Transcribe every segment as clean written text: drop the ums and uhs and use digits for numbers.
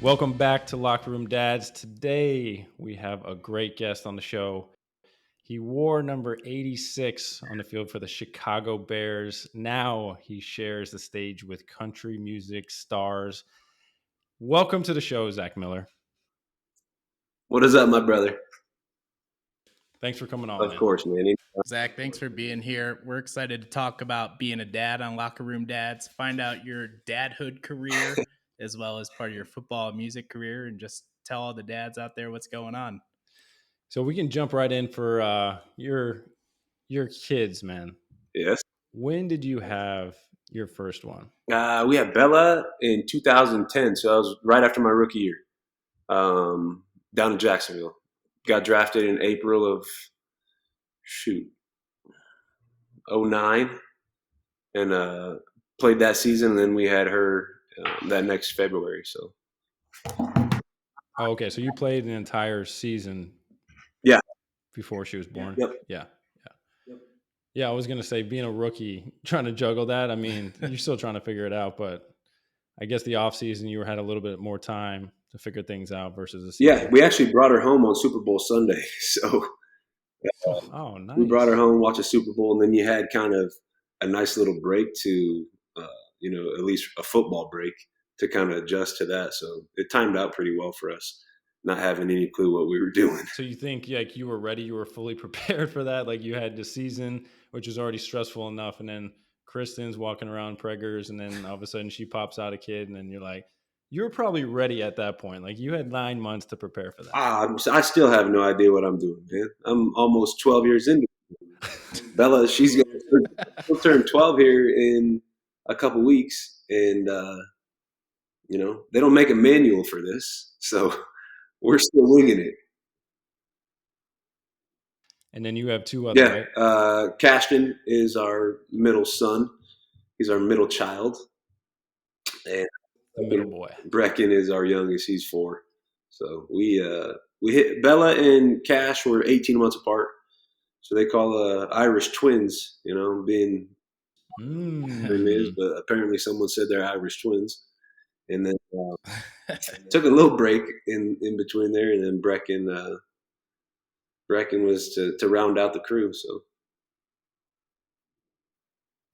Welcome back to Locker Room Dads. Today we have a great guest on the show. He wore number 86 on the field for the Chicago Bears. Now he shares the stage with country music stars. Welcome to the show, Zach Miller. What is up, my brother? Thanks for coming on, Of man. course, man. Zach, thanks for being here. We're excited to talk about being a dad on Locker Room Dads, find out your dadhood career as well as part of your football and music career, and just tell all the dads out there what's going on. So we can jump right in for your kids, man. Yes. When did you have your first one? We had Bella in 2010, so that was right after my rookie year, down in Jacksonville. Got drafted in April of, 09, and played that season, and then we had her that next February. So, Oh, okay, so you played an entire season yeah. before she was born? Yep. Yeah. Yeah, I was gonna say being a rookie, trying to juggle that. I mean, you're still trying to figure it out, but I guess the off season you had a little bit more time to figure things out versus the Yeah, season. we actually brought her home on Super Bowl Sunday. So Oh, we brought her nice. home, watched a Super Bowl, and then you had kind of a nice little break to, at least a football break to kind of adjust to that. So it timed out pretty well for us, not having any clue what we were doing. So you think like you were ready, you were fully prepared for that? Like you had the season, which was already stressful enough, and then Kristen's walking around preggers, and then all of a sudden she pops out a kid, and then you're like, you're probably ready at that point. Like you had 9 months to prepare for that. I still have no idea what I'm doing, man. I'm almost 12 years into it. Bella, she'll turn 12 here in a couple weeks, and they don't make a manual for this, so we're still winging it. And then you have two other, Yeah, right? Cashton is our middle son. He's our middle child, and The middle boy. Brecken is our youngest. He's 4. So we hit Bella and Cash were 18 months apart. So they call Irish twins. Being their names, Mm. but apparently someone said they're Irish twins, and then took a little break in between there, and then Brecken was to round out the crew. So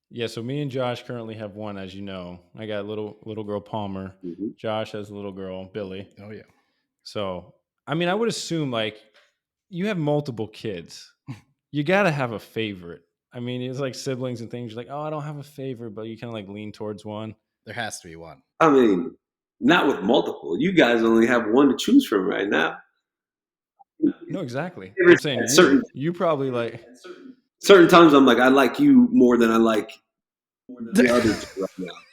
Yeah, so me and Josh currently have one, as you know. I got little girl Palmer. mhm. Josh has a little girl Billy. Oh, yeah. So I mean, I would assume like you have multiple kids. You gotta have a favorite. I mean, it's like siblings and things. You're like, oh, I don't have a favorite, but you kind of like lean towards one. There has to be one. I mean, not with multiple. You guys only have one to choose from right now. No, exactly. I'm saying At certain you probably like. certain times, I'm like, I like you more than I like the other two right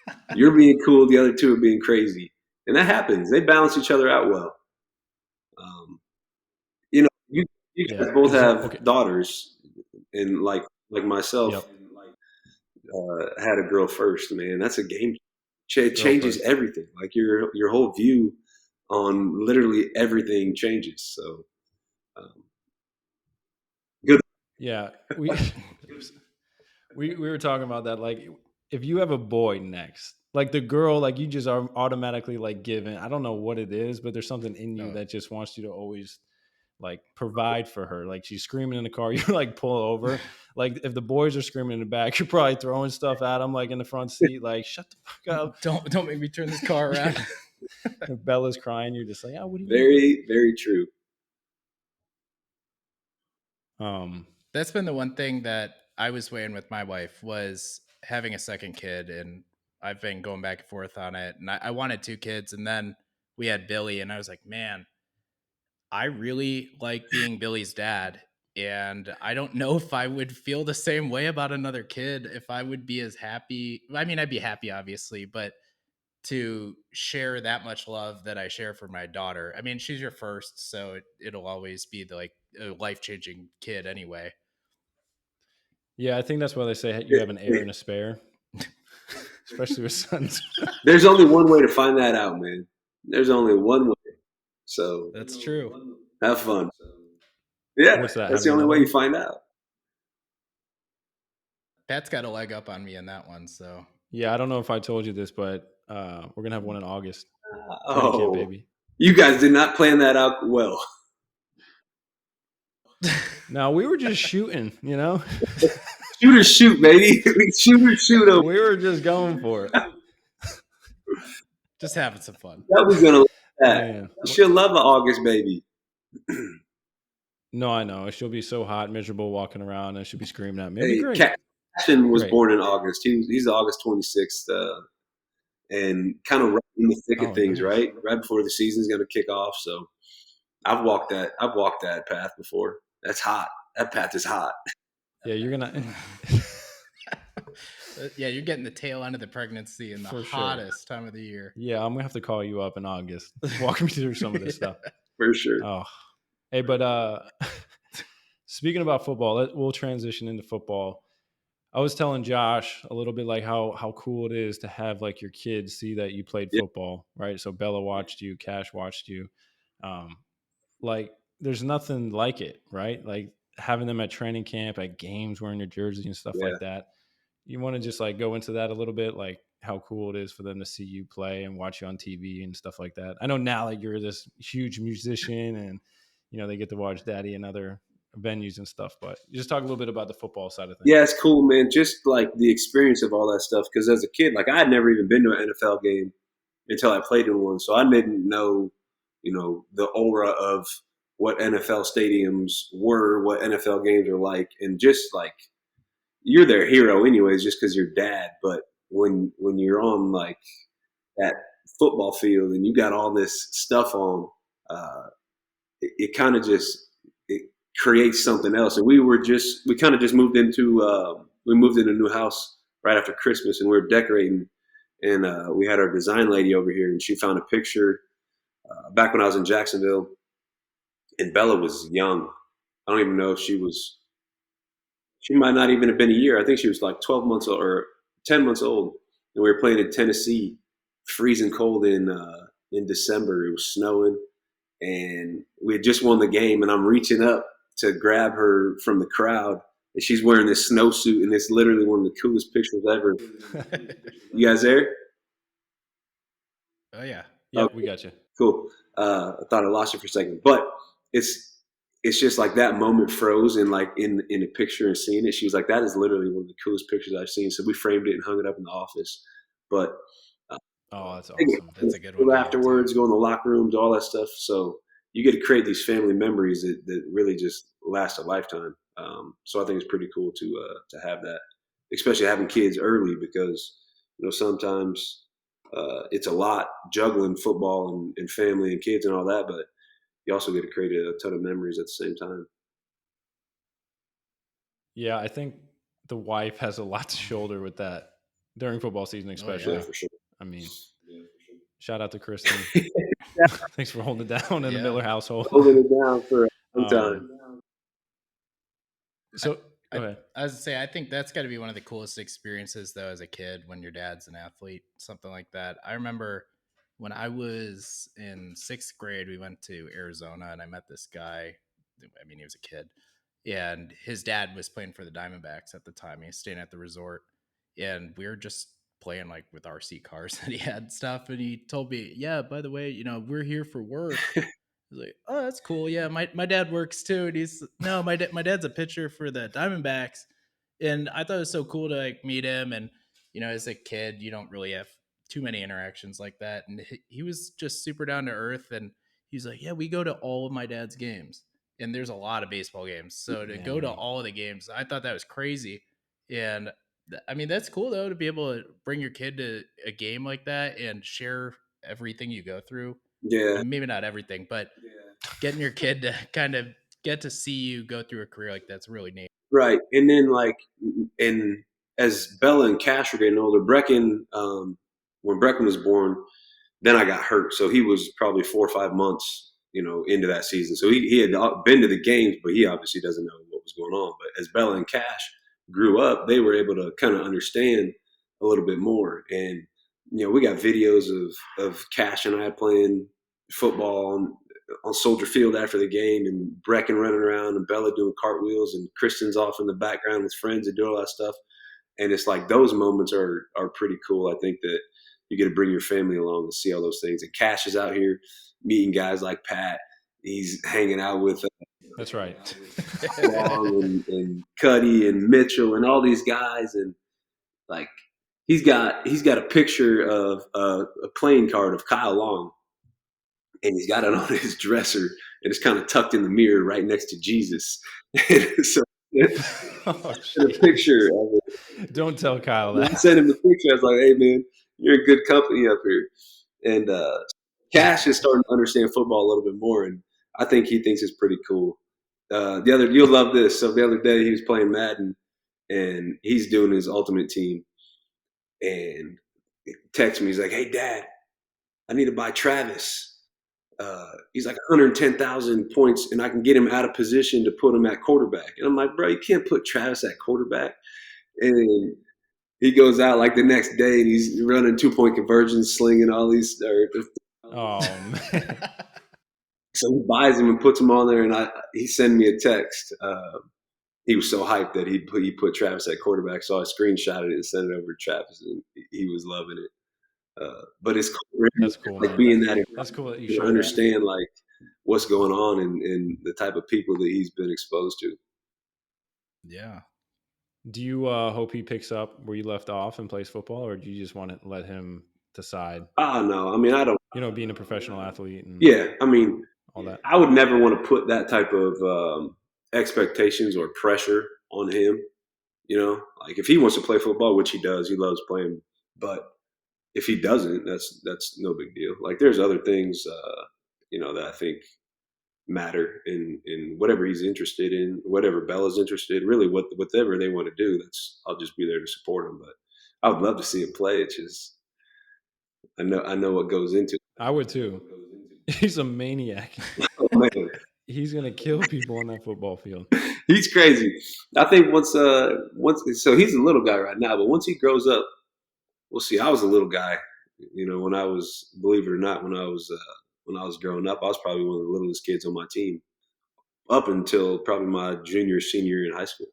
now. You're being cool, the other two are being crazy, and that happens. They balance each other out well. Um, you guys Yeah, both because have okay. daughters, and like myself, Yep. had a girl first. Man, that's a game. It Girl changes first. everything. Like your whole view on literally everything changes. So good. Yeah, we were talking about that. Like, if you have a boy next, like the girl, like you just are automatically like given. I don't know what it is, but there's something in you No. that just wants you to always like provide for her. Like she's screaming in the car, you like pull over. Like if the boys are screaming in the back, you're probably throwing stuff at them, like in the front seat. Like shut the fuck up. Don't make me turn this car around. Yeah. If Bella's crying, you're just like, oh, what are you doing? Very, very true. Um, That's been the one thing that I was weighing with my wife was having a second kid, and I've been going back and forth on it. And I wanted 2 kids, and then we had Billy, and I was like, man, I really like being Billy's dad. And I don't know if I would feel the same way about another kid, if I would be as happy. I mean, I'd be happy, obviously, but to share that much love that I share for my daughter. I mean, she's your first, so it'll always be like a life changing kid anyway. yeah, I think that's why they say you have an heir and a spare, especially with sons. There's only one way to find that out, man. There's only one way. So That's true. have fun. Yeah, What's that? that's the Having only another way you one? find out. Pat's got a leg up on me in that one, so Yeah, I don't know if I told you this, but we're gonna have one in August. Training camp Oh, baby. You guys did not plan that out well. No, we were just shooting, you know? Shoot or shoot, baby. Shoot or shoot. Over. We were just going for it. Just having some fun. That was gonna like that. Man. She'll love an August baby. No, I know. She'll be so hot, miserable walking around, and she'll be screaming at me. It'll be Hey, great. Cashin was Great. born in August. He's August 26th, and kind of right in the thick of things, Nice. right before the season's gonna kick off. So I've walked that path before. That's hot. That path is hot. Yeah, you're gonna. Yeah, you're getting the tail end of the pregnancy in the For sure. hottest time of the year. Yeah, I'm gonna have to call you up in August. Walk me through some of this stuff. For sure. Oh, hey, but speaking about football, we'll transition into football. I was telling Josh a little bit like how cool it is to have like your kids see that you played Yeah. football, right? So Bella watched you, Cash watched you. Um, like there's nothing like it, right? Like having them at training camp, at games, wearing their jersey and stuff Yeah. like that. You want to just like go into that a little bit, like how cool it is for them to see you play and watch you on TV and stuff like that. I know now like you're this huge musician and they get to watch Daddy in other venues and stuff, but just talk a little bit about the football side of things. Yeah, it's cool, man. Just like the experience of all that stuff. Because as a kid, like I had never even been to an NFL game until I played in one, so I didn't know, the aura of what NFL stadiums were, what NFL games are like, and just like you're their hero anyways, just because you're dad. But when you're on like that football field and you got all this stuff on, it kind of just it creates something else. And we kind of just moved into we moved in a new house right after Christmas, and we were decorating, and we had our design lady over here, and she found a picture back when I was in Jacksonville, and Bella was young. I don't even know if she was. She might not even have been a year. I think she was like 12 months old or 10 months old, and we were playing in Tennessee, freezing cold in December. It was snowing, and we had just won the game, and I'm reaching up to grab her from the crowd, and she's wearing this snowsuit, and it's literally one of the coolest pictures ever. You guys there? Oh yeah. Yeah, Okay. we got you. Cool. I thought I lost it for a second, but it's just like that moment froze, and like in a picture and seeing it, she was like, "That is literally one of the coolest pictures I've seen." So we framed it and hung it up in the office. But Oh, that's awesome. That's a good one. Afterwards, go in the locker rooms, all that stuff. So you get to create these family memories that really just last a lifetime. So I think it's pretty cool to have that, especially having kids early, because sometimes it's a lot juggling football and family and kids and all that, but you also get to create a ton of memories at the same time. Yeah, I think the wife has a lot to shoulder with that during football season, especially. Yeah, for sure. I mean, shout out to Kristen. Thanks for holding it down in the Yeah. Miller household. Holding it down for a long time. So go ahead. I was to say, I think that's got to be one of the coolest experiences, though, as a kid when your dad's an athlete, something like that. I remember when I was in 6th grade, we went to Arizona, and I met this guy. I mean, he was a kid, and his dad was playing for the Diamondbacks at the time. He was staying at the resort, and we were just playing like with RC cars that he had and stuff. And he told me, "Yeah, by the way, we're here for work." I was like, "Oh, that's cool. Yeah, my dad works too." And he's, "No, my dad's a pitcher for the Diamondbacks." And I thought it was so cool to like meet him. And as a kid, you don't really have too many interactions like that. And he was just super down to earth. And he's like, "Yeah, we go to all of my dad's games." And there's a lot of baseball games, so to go to all of the games, I thought that was crazy. And I mean, that's cool though, to be able to bring your kid to a game like that and share everything you go through. Yeah. And maybe not everything, but getting your kid to kind of get to see you go through a career like that's really neat. Right. And then and as Bella and Cash were getting older, Brecken, when Brecken was born, then I got hurt. So he was probably 4 or 5 months, into that season. So he had been to the games, but he obviously doesn't know what was going on. But as Bella and Cash grew up, they were able to kind of understand a little bit more. And, we got videos of Cash and I playing football on Soldier Field after the game, and Brecken running around and Bella doing cartwheels and Kristen's off in the background with friends and doing all that stuff. And it's like those moments are pretty cool. I think that you get to bring your family along and see all those things. And Cash is out here meeting guys like Pat. He's hanging out with That's right. Long and Cuddy and Mitchell and all these guys, and like he's got a picture of a playing card of Kyle Long, and he's got it on his dresser, and it's kind of tucked in the mirror right next to Jesus. So Oh, a picture of don't tell Kyle it. I that. sent him the picture. I was like, "Hey man, you're in good company up here." And Cash is starting to understand football a little bit more, and I think he thinks it's pretty cool. You'll love this. So the other day he was playing Madden, and he's doing his ultimate team, and he texts me. He's like, "Hey Dad, I need to buy Travis. He's like 110,000 points, and I can get him out of position to put him at quarterback." And I'm like, "Bro, you can't put Travis at quarterback." And he goes out like the next day, and he's running 2-point conversions, slinging all these. Oh man. So he buys him and puts him on there, and he sent me a text. He was so hyped that he put Travis at quarterback, so I screenshotted it and sent it over to Travis, and he was loving it. But it's cool, That's cool, like man. being that That's cool that you to showed that. understand like what's going on and the type of people that he's been exposed to. Yeah. Do you hope he picks up where you left off and plays football, or do you just want to let him decide? Oh no, I mean I don't. Being a professional athlete and Yeah, I mean all that. I would never want to put that type of expectations or pressure on him. Like if he wants to play football, which he does, he loves playing. But if he doesn't, that's no big deal. Like there's other things, that I think matter in whatever he's interested in, whatever Bella's interested. Really, whatever they want to do, I'll just be there to support him. But I would love to see him play. It's just I know what goes into it. I would too. He's a maniac. Oh man, He's gonna kill people on that football field. he's crazy. I think once so he's a little guy right now, but once he grows up, we'll see. I was a little guy, when I was, believe it or not, when I was growing up, I was probably one of the littlest kids on my team up until probably my junior senior year in high school.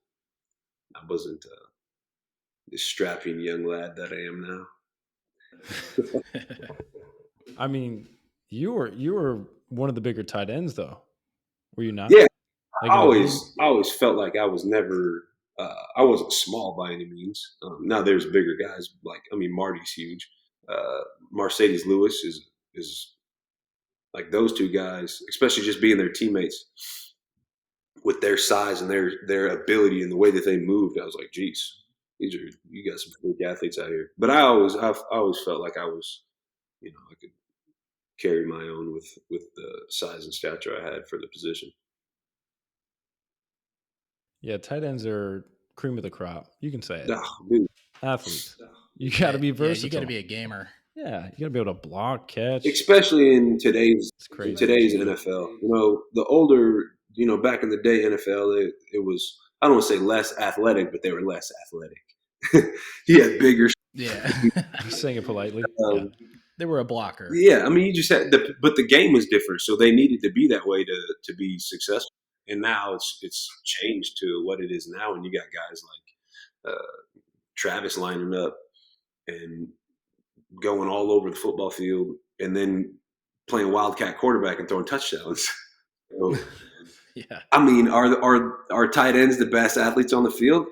I wasn't the strapping young lad that I am now. I mean, you were one of the bigger tight ends, though. Were you not? Yeah, Like I in the league? always felt like I was never. I wasn't small by any means. Now there's bigger guys Marty's huge. Mercedes Lewis is like those two guys, especially just being their teammates with their size and their ability and the way that they moved. I was like, geez, you got some big athletes out here. But I've always felt like I was, I could carry my own with the size and stature I had for the position. Yeah, tight ends are cream of the crop. You can say it. Oh, dude. Athletes. You got to be versatile. Yeah, you got to be a gamer. Yeah, you got to be able to block, catch. Especially in today's It's crazy. NFL. The older, back in the day NFL, it was, I don't want to say less athletic, but they were less athletic. He had bigger. Yeah. Saying it politely. Yeah. They were a blocker. Yeah, I mean, you just had, but the game was different, so they needed to be that way to be successful. And now it's changed to what it is now, and you got guys like Travis lining up and going all over the football field, and then playing wildcat quarterback and throwing touchdowns. So, Yeah. I mean, are tight ends the best athletes on the field?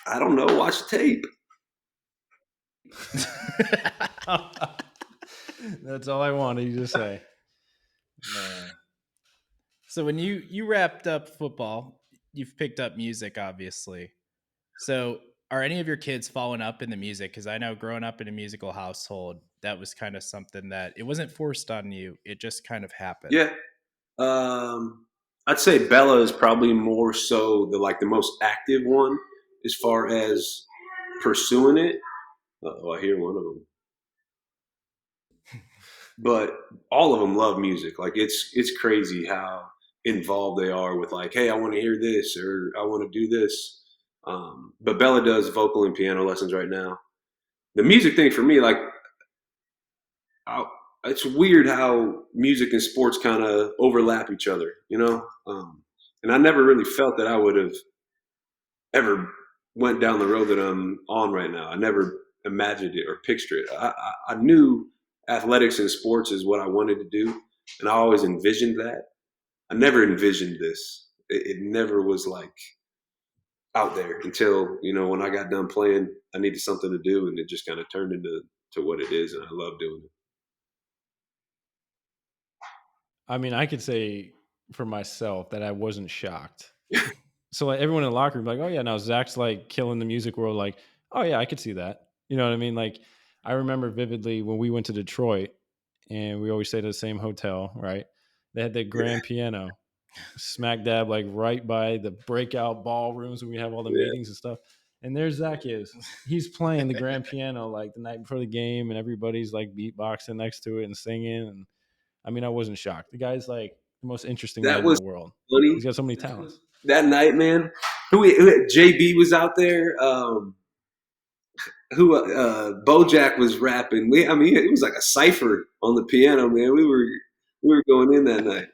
I don't know. Watch the tape. That's all I wanted you to say. Man. So when you wrapped up football, you've picked up music, obviously. So are any of your kids following up in the music? Because I know growing up in a musical household, that was kind of something that it wasn't forced on you. It just kind of happened. Yeah. I'd say Bella is probably more so the most active one as far as pursuing it. I hear one of them. But all of them love music. Like it's crazy how involved they are with like, hey, I want to hear this or I want to do this. But Bella does vocal and piano lessons right now. The music thing for me, like, it's weird how music and sports kind of overlap each other, and I never really felt that I would have ever went down the road that I'm on right now. I never imagined it or pictured it. I knew athletics and sports is what I wanted to do, And I always envisioned that. I never envisioned this. It never was like out there until, when I got done playing, I needed something to do, and it just kind of turned into what it is, and I love doing it. I mean, I could say for myself that I wasn't shocked. So like everyone in the locker room, like, oh yeah, now Zach's like killing the music world. Like, oh yeah, I could see that. You know what I mean? Like, I remember vividly when we went to Detroit, and we always stayed at the same hotel. Right? They had the grand piano, smack dab, like right by the breakout ballrooms when we have all the Yeah, meetings and stuff. And there Zach is. He's playing the grand piano like the night before the game, and everybody's like beatboxing next to it and singing. And I mean, I wasn't shocked. The guy's like the most interesting that man in the was world. funny. He's got so many talents. That night, man. JB was out there. Who Bojack was rapping. I mean, it was like a cipher on the piano, man. We were going in that night.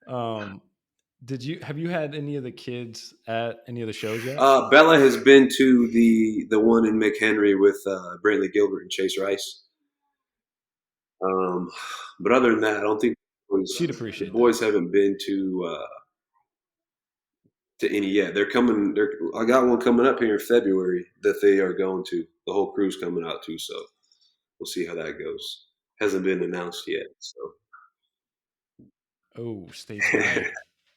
Um, did you have you had any of the kids at any of the shows yet? Bella has been to the one in McHenry with Brantley Gilbert and Chase Rice. Um, but other than that, I don't think She'd the appreciate that. boys haven't been to any yet. They're coming. I got one coming up here in February that they are going to. The whole crew's coming out too, so we'll see how that goes. Hasn't been announced yet, so Oh, stay tuned.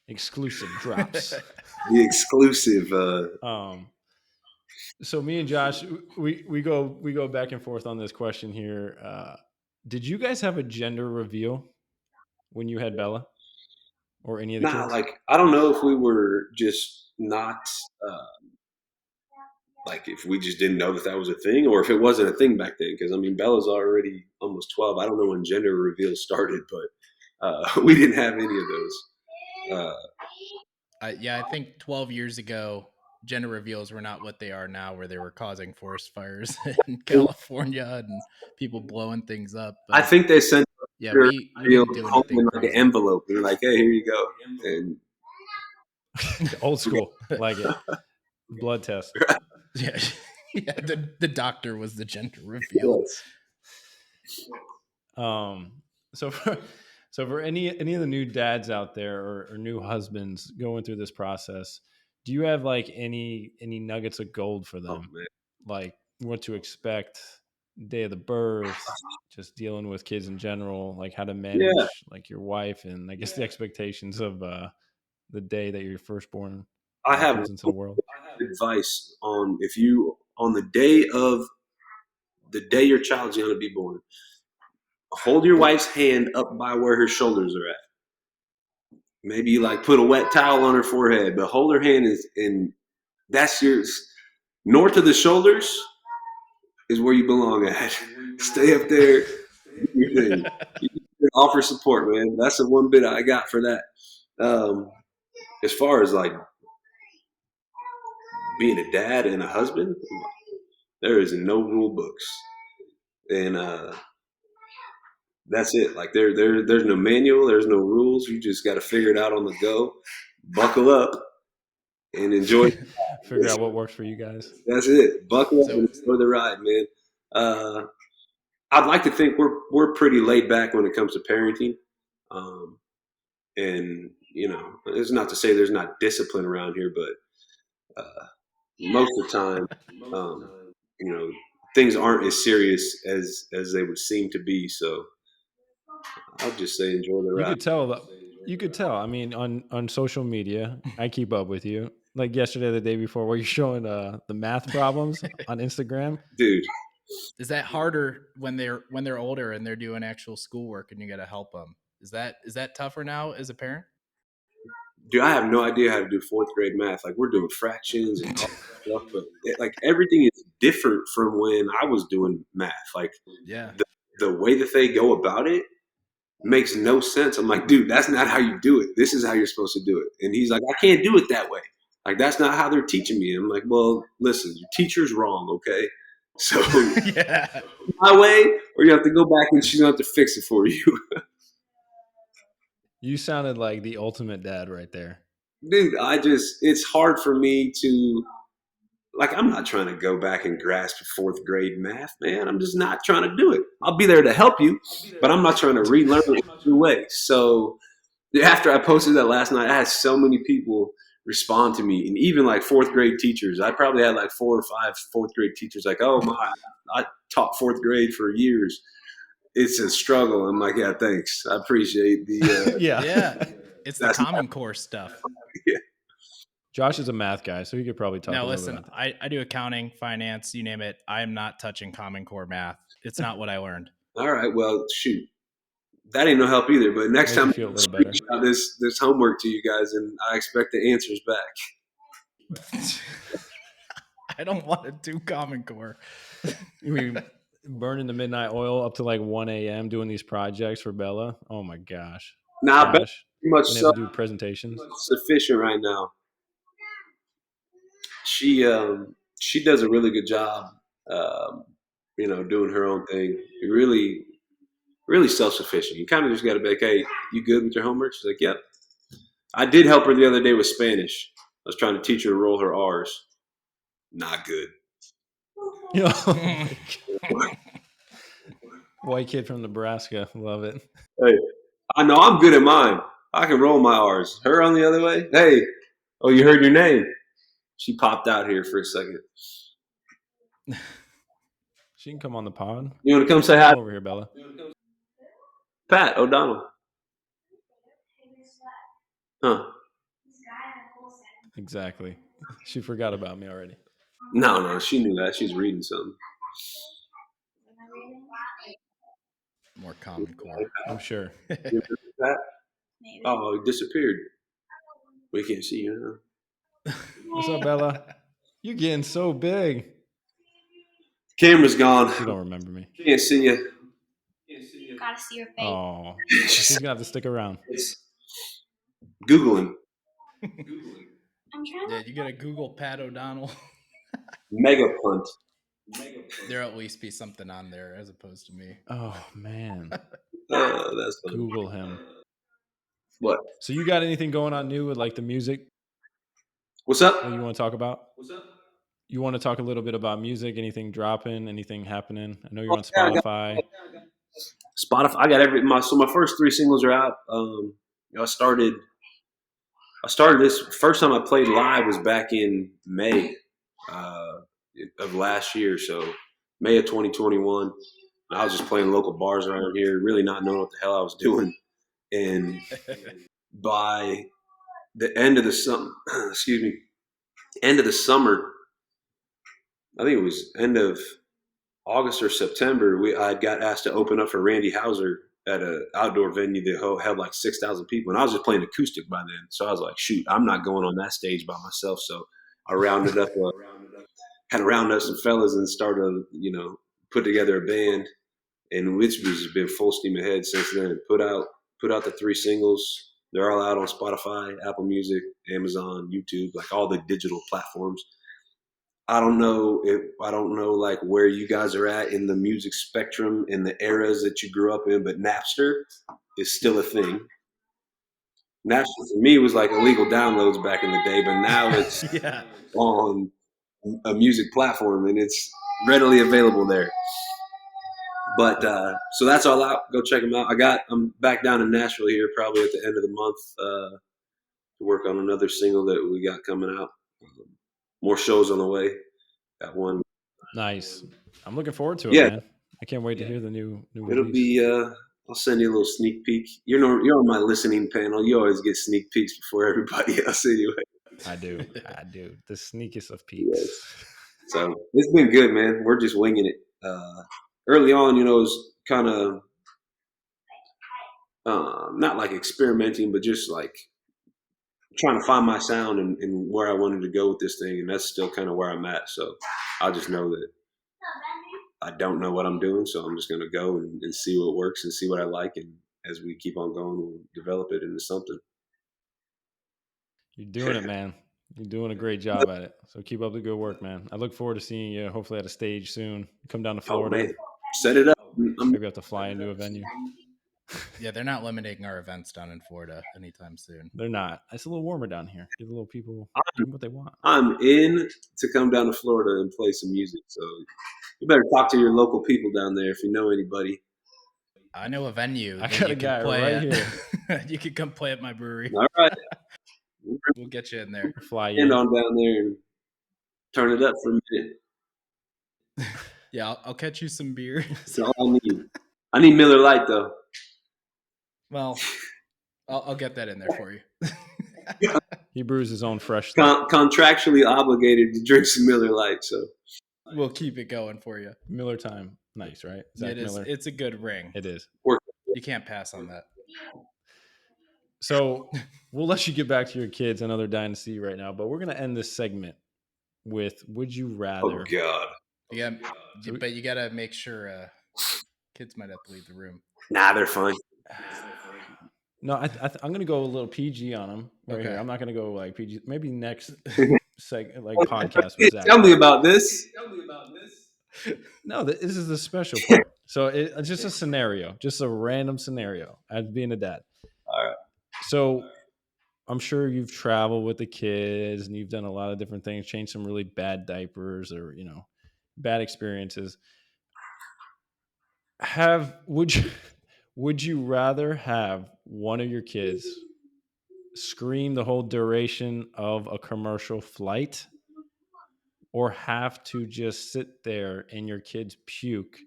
Exclusive drops. the exclusive. Um, so me and Josh, we go back and forth on this question here. Did you guys have a gender reveal when you had Bella or any of the Nah, kids? like I don't know if we were just not like if we just didn't know that that was a thing, or if it wasn't a thing back then. Because I mean, Bella's already almost 12. I don't know when gender reveals started, but we didn't have any of those. Uh, Yeah, I think 12 years ago, gender reveals were not what they are now, where they were causing forest fires in California and people blowing things up. I But think they sent yeah, her we reveal didn't do home in anything like an crazy. envelope, and they're like, "Hey, here you go." And Old school, like it. Blood test. Yeah, yeah. The doctor was the gender reveal. yes. Um, so for any of the new dads out there or new husbands going through this process, do you have like any nuggets of gold for Oh them? man, Like what to expect, day of the birth, just dealing with kids in general, like how to yeah. manage like your wife and I guess the expectations of the day that your firstborn I have comes into the world. advice on if you on the day your child's going to be born, hold your wife's hand up by where her shoulders are at. Maybe like put a wet towel on her forehead, but hold her hand is in that's yours. North of the shoulders is where you belong at. Stay up there, do your thing. You can offer support, man. That's the one bit I got for that. Um, as far as like being a dad and a husband, there is no rule books, and that's it. Like there's no manual, there's no rules. You just got to figure it out on the go. Buckle up and enjoy. Figure out what works for you guys. That's it. Buckle up So and enjoy the ride, man. Uh, I'd like to think we're pretty laid back when it comes to parenting, um, and it's not to say there's not discipline around here, but most of the time, um, you know, things aren't as serious as they would seem to be. So I'll just say enjoy the You ride. could tell that. You could tell. I mean, on social media, I keep up with you. Like yesterday, the day before, where you're showing the math problems on Instagram. Dude. is that harder when they're older and they're doing actual schoolwork and you got to help them? Is that tougher now as a parent? Dude, I have no idea how to do fourth grade math. Like we're doing fractions and all that stuff, but like everything is different from when I was doing math. Like Yeah. the way that they go about it makes no sense. I'm like, dude, that's not how you do it. This is how you're supposed to do it. And he's like, I can't do it that way. Like that's not how they're teaching me. I'm like, well, listen, your teacher's wrong, okay? So Yeah. my way, or you have to go back and she's gonna have to fix it for you. You sounded like the ultimate dad right there. Dude, it's hard for me to like I'm not trying to go back and grasp fourth grade math, man. I'm just not trying to do it. I'll be there to help you, but I'm not trying to relearn it in a new way. So after I posted that last night, I had so many people respond to me, and even like fourth grade teachers. I probably had like 4 or 5 fourth grade teachers like, "Oh my, I taught fourth grade for years. It's a struggle." I'm like, "Yeah, thanks. I appreciate the." Yeah. Yeah. It's the That's Common Core stuff. yeah. Josh is a math guy, so he could probably talk Now, a little listen, bit about that. I do accounting, finance, you name it. I am not touching Common Core math. It's not what I learned. All right. Well, shoot, that ain't no help either. But next Make time, you feel a little better. this homework to you guys, and I expect the answers back. I don't want to do Common Core. You mean burning the midnight oil up to like 1 a.m. doing these projects for Bella? Oh my gosh. Now, I bet Josh, pretty much and they have so to do presentations. sufficient right now. She does a really good job, um, doing her own thing. Really, really self sufficient. You kind of just got to be like, hey, you good with your homework? She's like, yep. I did help her the other day with Spanish. I was trying to teach her to roll her R's. Not good. Oh my God. White kid from Nebraska. Love it. Hey, I know I'm good at mine. I can roll my R's. Her on the other way. Hey, oh, you heard your name. She popped out here for a second. She can come on the pod. You want to come say hi? Come over here, Bella. Pat O'Donnell. Huh. Exactly. She forgot about me already. No, she knew that. She's reading something. More Common Core. I'm sure. Pat? Oh, he disappeared. We can't see you now. What's up, Bella? You're getting so big. Camera's gone. She don't remember me. Can't see you. Gotta see your face. Oh, she's gonna have to stick around. Googling. I'm trying Yeah, you gotta Google Pat O'Donnell. Mega punt. There'll at least be something on there as opposed to me. Oh man, That's funny. Google him. What? So you got anything going on new with like the music What's up? that you want to talk about? You want to talk a little bit about music? Anything dropping? Anything happening? I know you're on Yeah, I got Spotify. Spotify. I got so my first 3 singles are out. I started this first time I played live was back in May uh, of last year. So May of 2021. I was just playing local bars around here, really not knowing what the hell I was doing. And by the end of the summer, end of the summer, I think it was end of August or September, I got asked to open up for Randy Houser at an outdoor venue that held like 6,000 people, and I was just playing acoustic by then. So I was like, shoot, I'm not going on that stage by myself. So I had to round up some fellas and started, put together a band, and which has been full steam ahead since then. Put out the 3 singles. They're all out on Spotify, Apple Music, Amazon, YouTube, like all the digital platforms. I don't know like where you guys are at in the music spectrum in the eras that you grew up in, but Napster is still a thing. Napster for me was like illegal downloads back in the day, but now it's Yeah. on a music platform and it's readily available there. But so that's all out. Go check them out. I'm back down in Nashville here probably at the end of the month to work on another single that we got coming out. More shows on the way. Got one. Nice. I'm looking forward to it, Yeah, man. I can't wait to hear the new it'll release. be. I'll send you a little sneak peek. You're on my listening panel. You always get sneak peeks before everybody else, anyway. I do. The sneakest of peaks. Yes. So it's been good, man. We're just winging it. Early on, it was kind of not like experimenting, but just like trying to find my sound and where I wanted to go with this thing, and that's still kind of where I'm at. So I just know that I don't know what I'm doing, so I'm just going to go and see what works and see what I like, and as we keep on going, we'll develop it into something. You're doing it, man. You're doing a great job at it. So keep up the good work, man. I look forward to seeing you hopefully at a stage soon. Come down to Florida. Man. Set it up. Maybe have to fly into a venue. Yeah, they're not limiting our events down in Florida anytime soon. They're not. It's a little warmer down here. Give the little people Give them what they want. I'm in to come down to Florida and play some music. So you better talk to your local people down there if you know anybody. I know a venue I that got you a can guy play right at. here. You could come play at my brewery. All right, we'll We'll get you in there. We'll fly bring you it in. on down there and turn it up for a minute. Yeah, I'll catch you some beers. That's all I need. I need Miller Lite though. Well, I'll get that in there for you. He brews his own fresh stuff. Contractually obligated to drink some Miller Lite. So We'll keep it going for you. Miller time. Nice, right? Zach It is. Miller. It's a good ring. It is. work. You can't pass on that. So we'll let you get back to your kids. I know they're dying to see you right now, but we're going to end this segment with Would You Oh Rather? God. But you gotta make sure kids might have to leave the room. Nah, they're fine. No, I'm going to go a little PG on them right Okay. here. I'm not going to go like PG. Maybe next like Oh, podcast hey, with Zach. tell me about this. No, this is the special part. So it's just a scenario, just a random scenario as being a dad. All right. So I'm sure you've traveled with the kids and you've done a lot of different things, changed some really bad diapers or, bad experiences. Would you rather have one of your kids scream the whole duration of a commercial flight or have to just sit there and your kids puke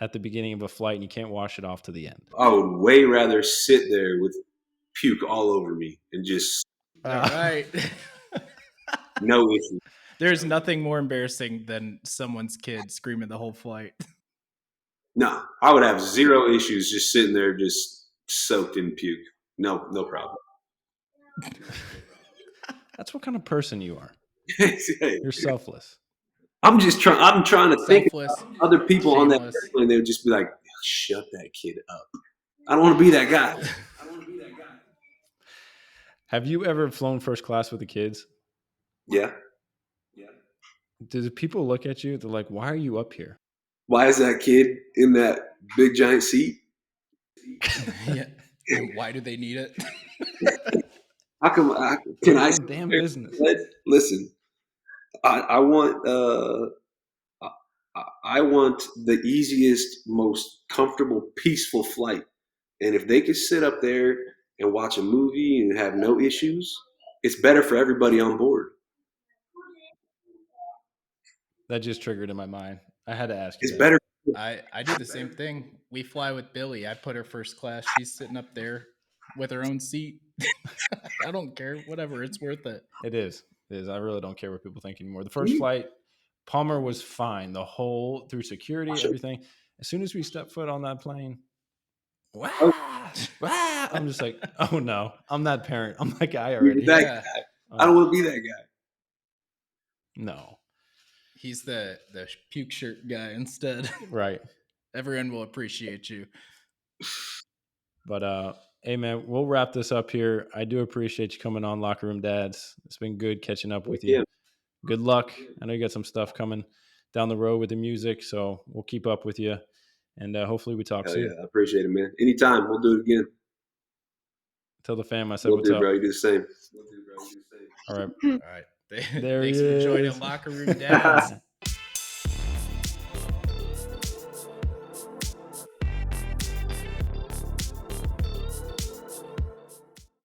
at the beginning of a flight and you can't wash it off to the end? I would way rather sit there with puke all over me and just All right. no issue. There's nothing more embarrassing than someone's kid screaming the whole flight. No, I would have zero issues just sitting there, just soaked in puke. No problem. That's what kind of person you are. Hey, You're selfless. I'm trying to think Selfless, about other people on that shameless. airplane. They would just be like, "Shut that kid up." I don't want to be that guy. Have you ever flown first class with the kids? Yeah. Do the people look at you? They're like, "Why are you up here?" Why is that kid in that big giant seat? Yeah. And why do they need it? How come? Can I? It's no damn business. Listen, I want I want the easiest, most comfortable, peaceful flight. And if they could sit up there and watch a movie and have no issues, it's better for everybody on board. That just triggered in my mind. I had to ask you It's that. better. I do the same thing. We fly with Billy. I put her first class. She's sitting up there with her own seat. I don't care. Whatever. It's worth it. It is. It is. I really don't care what people think anymore. The first flight, Palmer was fine. The whole through security, everything. As soon as we stepped foot on that plane, wah, wah, I'm just like, oh no, I'm that parent. I'm that guy already. Yeah. I don't want to be that guy. No. He's the puke shirt guy instead. Right. Everyone will appreciate you. But hey man, we'll wrap this up here. I do appreciate you coming on Locker Room Dads. It's been good catching up with you. Yeah. Good luck. I know you got some stuff coming down the road with the music, so we'll keep up with you. And hopefully we talk Hell soon. yeah, I appreciate it, man. Anytime, we'll do it again. Tell the fam I said We'll what's do, up. bro. You do the same. All right. All right. There Thanks he for is. joining Locker Room Dads.